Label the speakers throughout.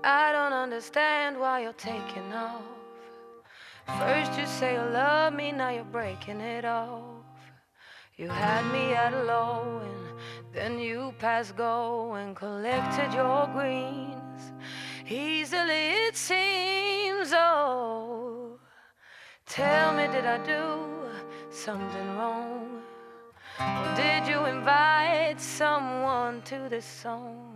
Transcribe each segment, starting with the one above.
Speaker 1: I don't understand why you're taking off. First you say you love me, now you're breaking it off. You had me at a low and then you passed go and collected your greens. Easily it seems, oh, tell me, did I do something wrong? Or did you invite someone to this song?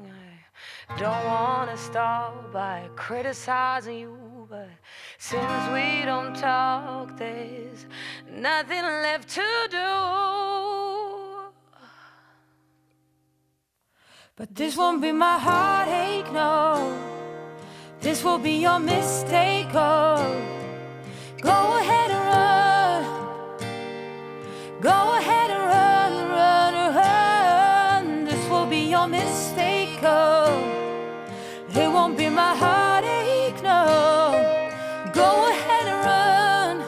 Speaker 1: I don't wanna start by criticizing you, but since we don't talk, there's nothing left to do. But this won't be my heartache, no. This will be your mistake, oh. Go ahead and run. Go ahead and run, run, run. This will be your mistake, oh. It won't be my heartache, no. Go ahead and run.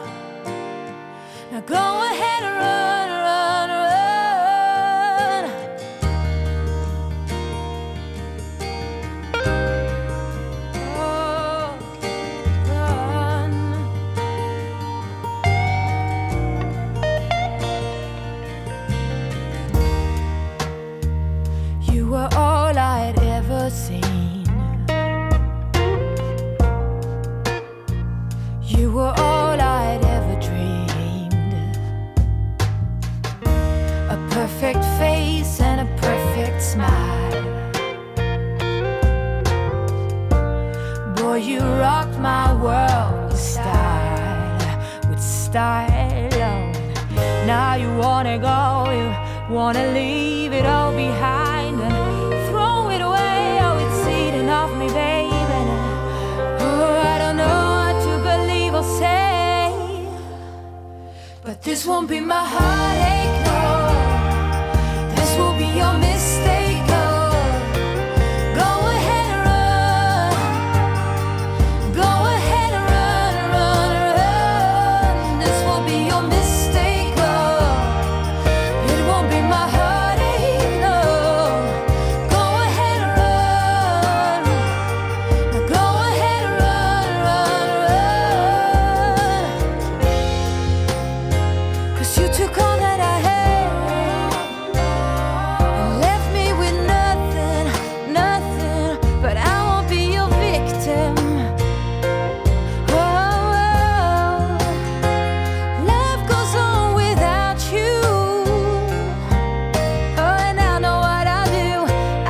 Speaker 1: Now go ahead and run, run, run. Oh, run. You were all I'd ever seen. You were all I'd ever dreamed. A perfect face and a perfect smile. Boy, you rocked my world with style, with style. Now you wanna go, you wanna leave it all behind and throw it away. Oh, it's eating off me, baby. Oh, I don't know say, but this won't be my heartache, no. This will be your mistake, oh. Go ahead and run. Go ahead and run, run, run. This will be your mistake, oh. It won't be my heartache, no. Go ahead and run. Go ahead and run, run, run. You took all that I had and left me with nothing, nothing. But I won't be your victim. Oh, love goes on without you. Oh, and I know what I do.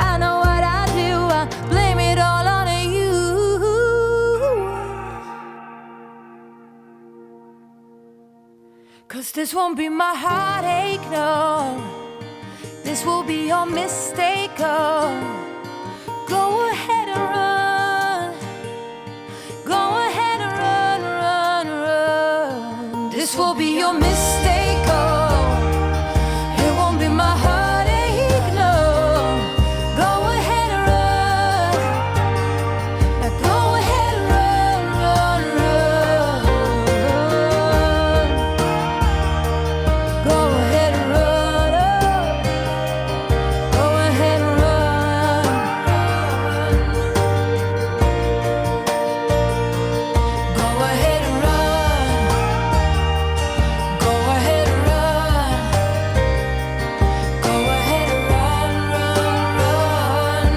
Speaker 1: I know what I do. I blame it all on you. 'Cause this won't be my heartache, no. This will be your mistake, oh. Go ahead and run. Go ahead and run, run, run. This will be your mistake, oh. It won't be my heartache, no. Go ahead and run. Now go ahead and run, run, run. Go ahead and run, go ahead and run. Go ahead and run. Go ahead and run. Go ahead and run, run, run.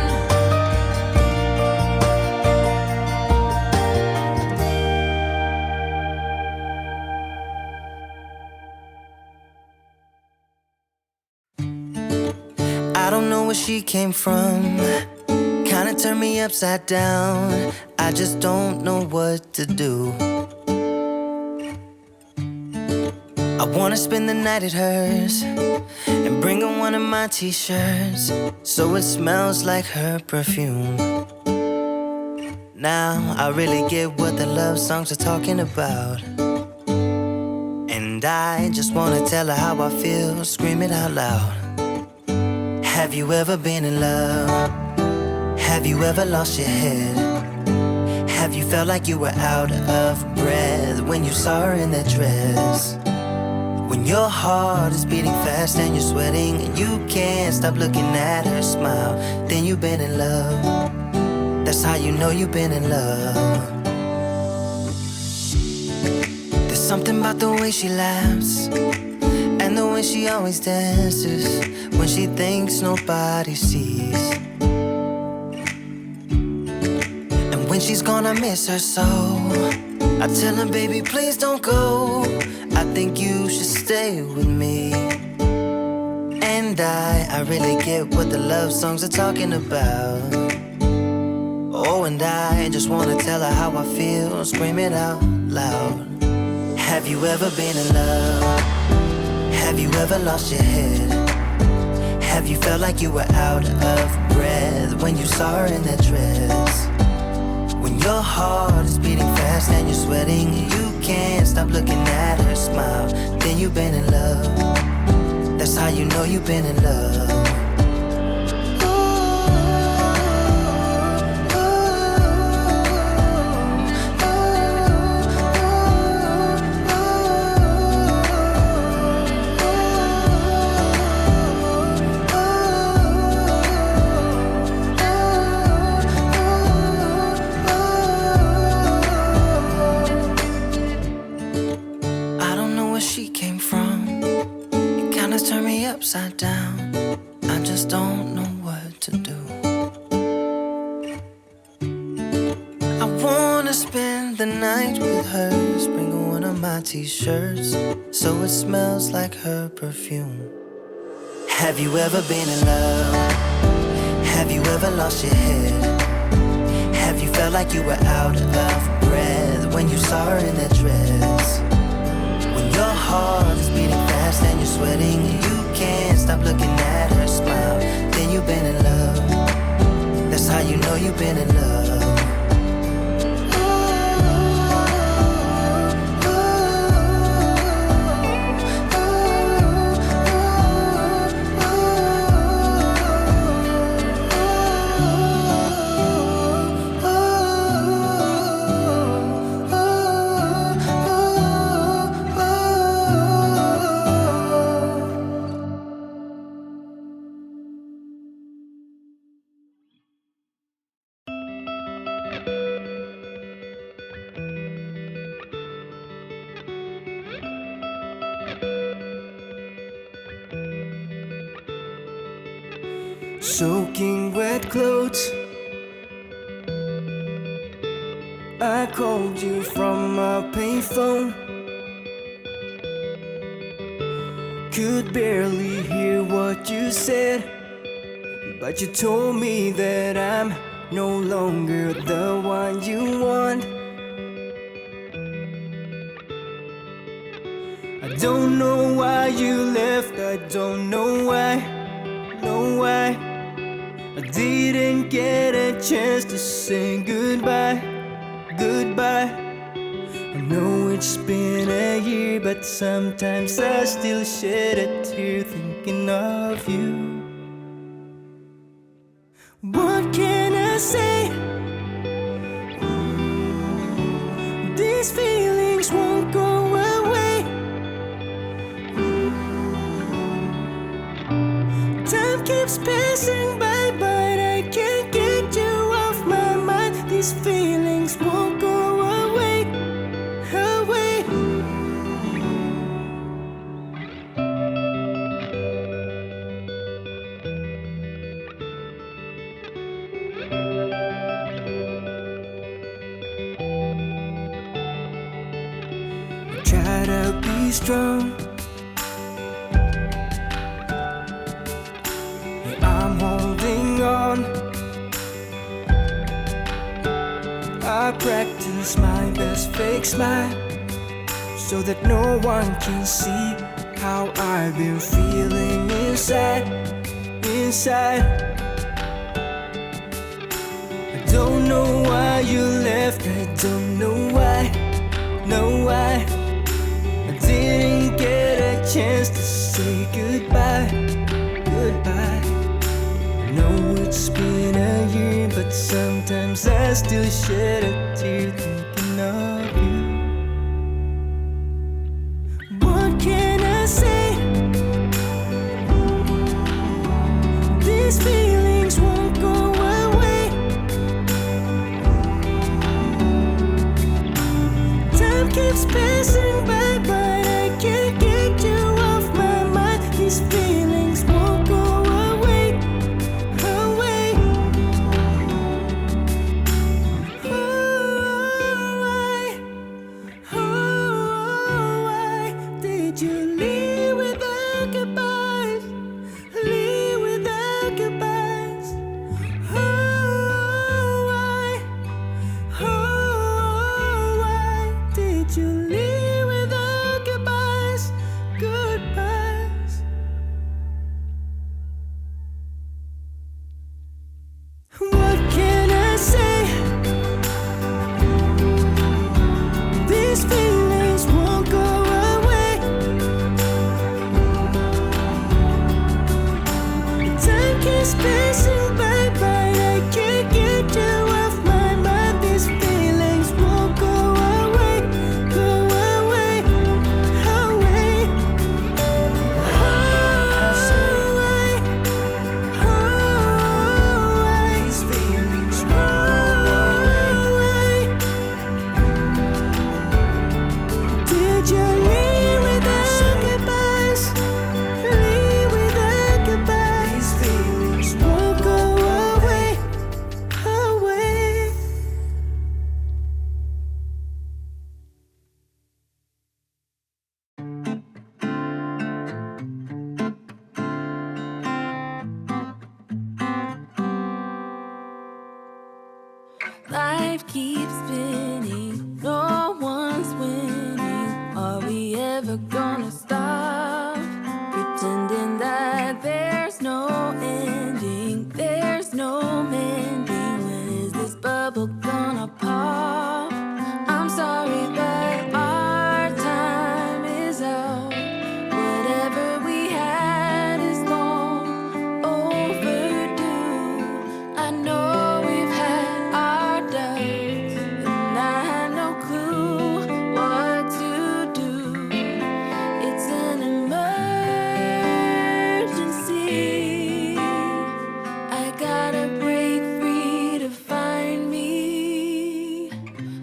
Speaker 2: I don't know where she came from. Kinda turned me upside down. I just don't know what to do. I wanna spend the night at hers and bring her one of my t-shirts so it smells like her perfume. Now I really get what the love songs are talking about. And I just wanna tell her how I feel, scream it out loud. Have you ever been in love? Have you ever lost your head? Have you felt like you were out of breath when you saw her in that dress? When your heart is beating fast and you're sweating and you can't stop looking at her smile, then you've been in love. That That's how you know you've been in love. There's something about the way she laughs and the way she always dances when she thinks nobody sees. And when she's gonna miss her so, I tell her, baby, please don't go. I think you should stay with me. And I really get what the love songs are talking about. Oh, and I just wanna tell her how I feel, scream it out loud. Have you ever been in love? Have you ever lost your head? Have you felt like you were out of breath when you saw her in that dress? When your heart is beating fast and you're sweating, you can't stop looking at her smile. Then you've been in love. That's how you know you've been in love. Upside down, I just don't know what to do. I wanna spend the night with her, bring one of my t-shirts so it smells like her perfume. Have you ever been in love? Have you ever lost your head? Have you felt like you were out of breath when you saw her in that dress? When your heart is beating fast and you're sweating, you can't stop looking at her smile. Then you've been in love. That's how you know you've been in love.
Speaker 3: Soaking wet clothes, I called you from a payphone. Could barely hear what you said, but you told me that I'm no longer the one you want. I don't know why you left, I don't know why. I didn't get a chance to say goodbye. I know it's been a year, but sometimes I still shed a tear thinking of you. What can I say? These feelings won't go away. Time keeps passing by, but I can't get you off my mind. These feelings won't go away. I try to be strong. I'm holding on. I practice my best fake smile so that no one can see how I've been feeling inside. I don't know why you left, I don't know why. I didn't get a chance to say goodbye. I know it's been a year, but sometimes I still shed a tear thinking of you. What can I say? These feelings won't go away.
Speaker 1: life keeps spinning, no one's winning. Are we ever gonna stop pretending that there's no ending, there's no mending? When is this bubble gonna pop? I'm sorry, but our time is out. Whatever we had is long overdue. I know we've had our doubts, and I had no clue what to do. It's an emergency. I gotta break free to find me.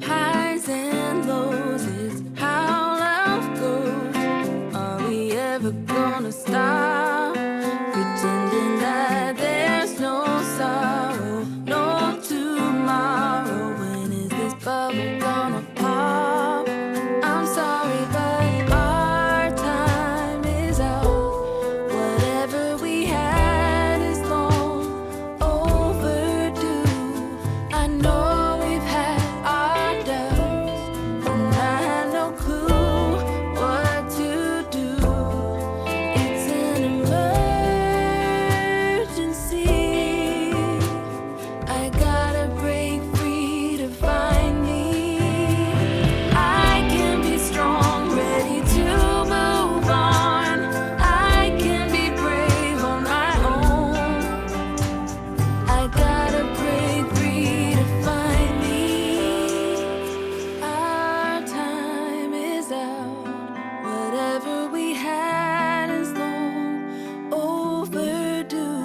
Speaker 1: Highs and lows is how life goes. Are we ever gonna stop pretending that there's no sorrow, no tomorrow? When is this bubble gonna pop? I'm sorry, but our time is out. Whatever we had is long overdue. I know we've had our doubts, and I had no clue what to do. It's an emergency. I gotta break free to find me. I can be strong, ready to move on. I can be brave on my own. I gotta break free to find me. Our time is out. Whatever we had is long overdue.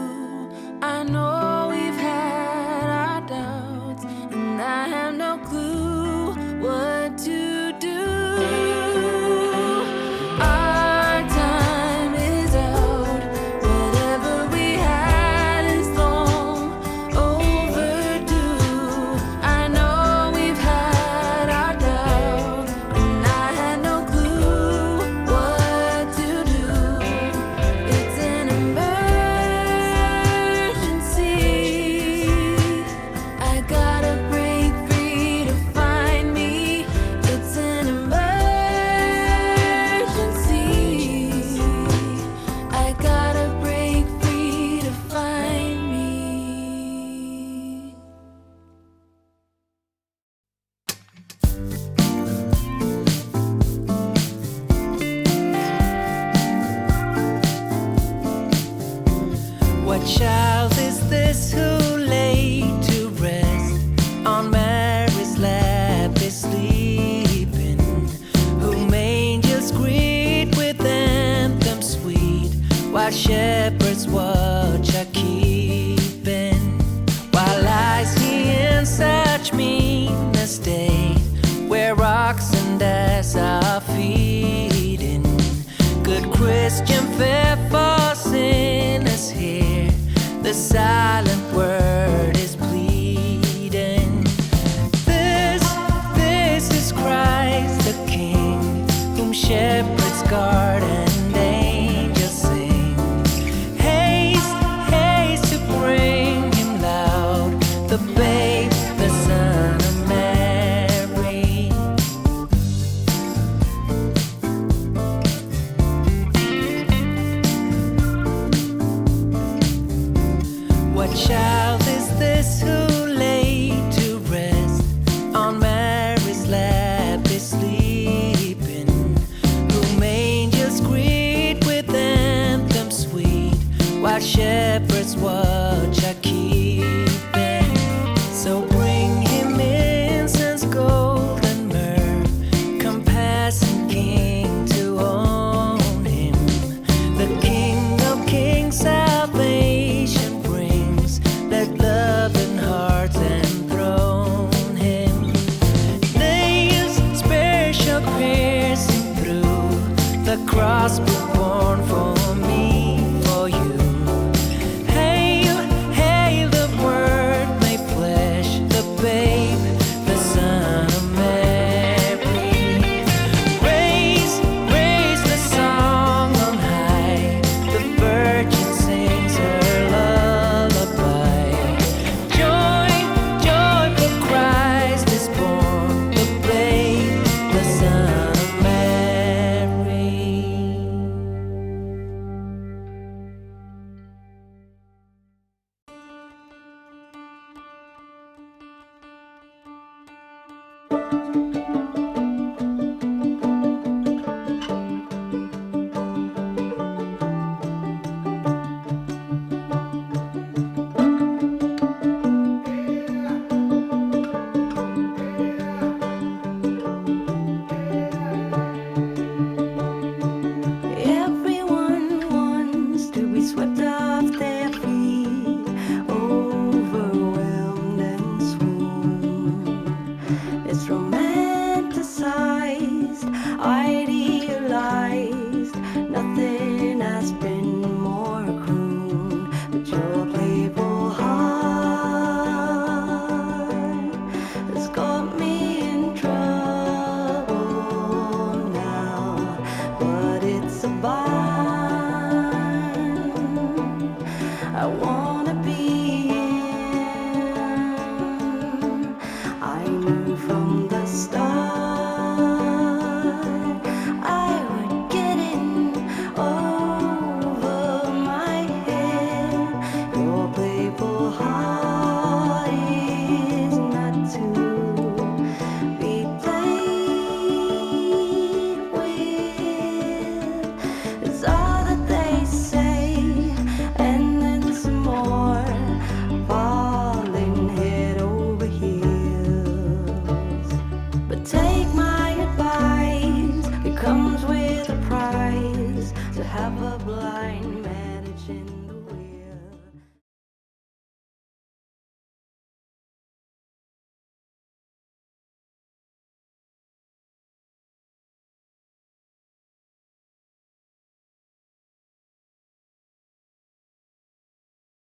Speaker 1: I know we've had our doubts, and I have no clue what to do. Our time is out. Whatever we had is long overdue. I know we've had our doubts, and I had no clue what to do. It's an emergency. I gotta break free to find me. It's an emergency. I gotta break free to find me.
Speaker 2: What child is this who lay to rest on Mary's lap is sleeping? Whom angels greet with anthems sweet, while shepherds watch are keeping? While lies he in such mean estate, where rocks and ass are feeding? Good Christian fare for sinners here, the silent word is pleading. This is Christ the King, whom shepherds guard and angels sing. Haste, haste to bring him loud, the babe, the Son of Mary. What child is this who lay to rest on Mary's lap is sleeping? Whom angels greet with anthems sweet, while shepherds watch